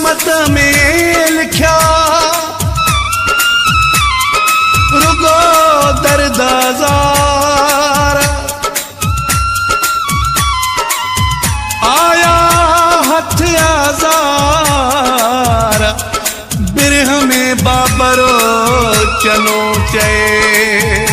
किस्मत में लिखिया रुगो दर्द ज़ार आया हथ आज़ार बिरह में बाबरो चनो चए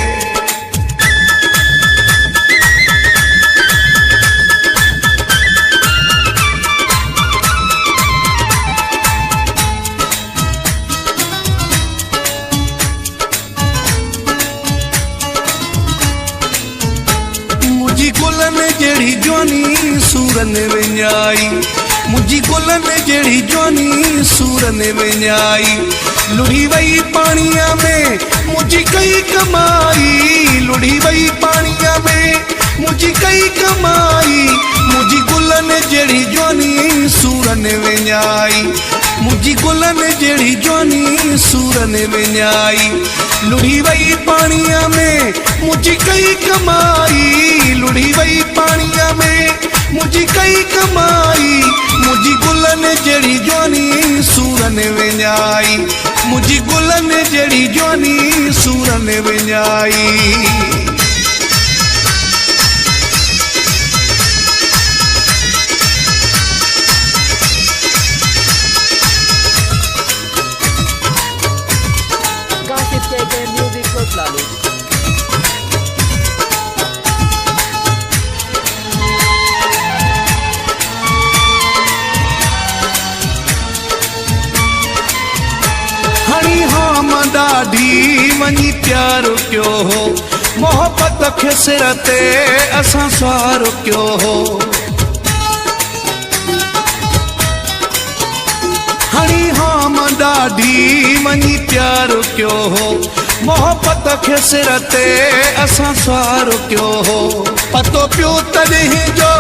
गुलन जेड़ी जोनी सूरन विञाई मुझी गुलन जेड़ी जोनी सूरन विञाई लुढ़ी वई पानिया में मुझी कई कमाई लुढ़ी वई पानिया में मुझी कई कमाई मुझी गुलन जेड़ी जोनी सूरन विञाई मुझी गुलन जेड़ी जोनी सूरन विञाई लुढ़ी वई पानिया में मुझी कई कमाई लुढ़ी वई पानिया में मुझी कई कमाई मुझी गुलन जेड़ी जोनी सूरन विञाई मुझी गुलन जेड़ी जोनी सूरन विञाई Music for Lalu. हणी हम ॾाढी वञी प्यार कयो हो मोहब्बत खे सिर ते असां सवार कयो हो हणी हम ॾाढी वञी प्यार कयो हो मोहब्बत खे सिर ते असां सवार कयो हो पतो पियो तॾहिं जो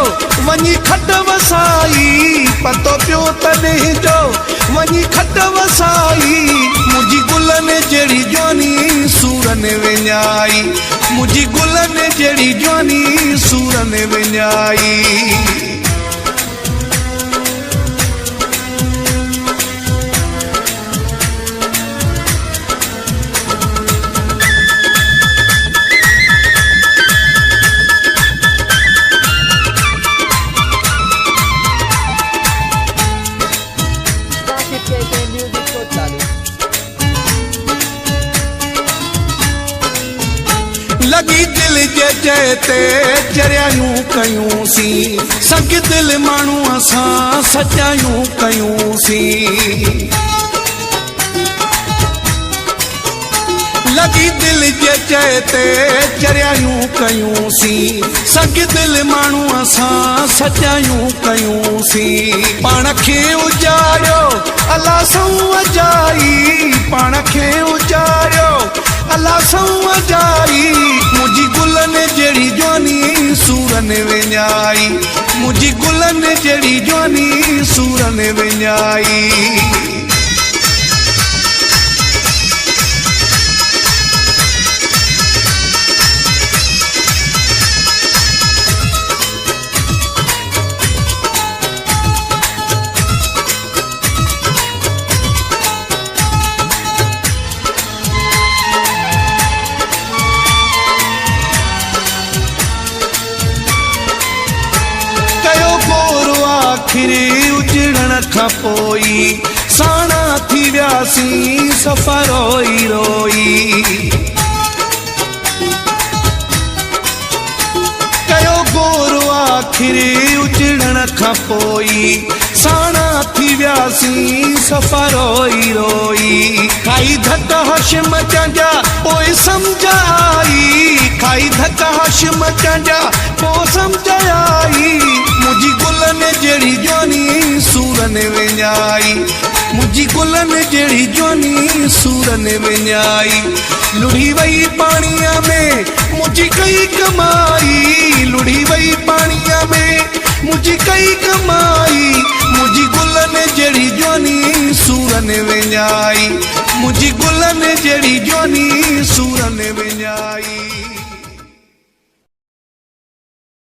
वञी खट वसाई पतो पियो तॾहिं जो वञी खट वसाई मुझी गुलन जेड़ी जोनी सूरन विञाई मुझी गुलन जेड़ी जोनी सूरन विञाई Music for Lalu. लगी दिल जे जयते चरियायूं कयूं सी संग दिल माण्हू असां सचायूं कयूं सी लगी दिल जे जयते चरियायूं कयूं सी संग दिल माण्हू असां सचायूं कयूं सी पाण खे उजारियो अलाह सौ अजाई पाण खे उजारियो अलाह सौ अजाई मुझी गुलन जेड़ी जोनी सूरन विञाई मुझी गुलन जेड़ी जोनी सूरन विञाई आखिरी उजड़न खां पोई साणा थी वियासीं सफ़ा रोई रोई कयो गोरो आखिरी उजड़न खां पोई साणा थी वियासीं सफ़ा रोई रोई खाई धक हाशिम जा पोइ सम्झ आई खाई धक हाशिम जा पोइ सम्झ आई मुझी गुलन जेड़ी जोनी सूरन विञाई मुझी गुलन जेड़ी जोनी सूरन विञाई लुढ़ी वई पानिया में मुझी कई कमाई लुढ़ी वई पानिया में मुझी कई कमाई मुझी गुलन जेड़ी जोनी सूरन विञाई मुझी गुलन जेड़ी जोनी सूरन विञाई।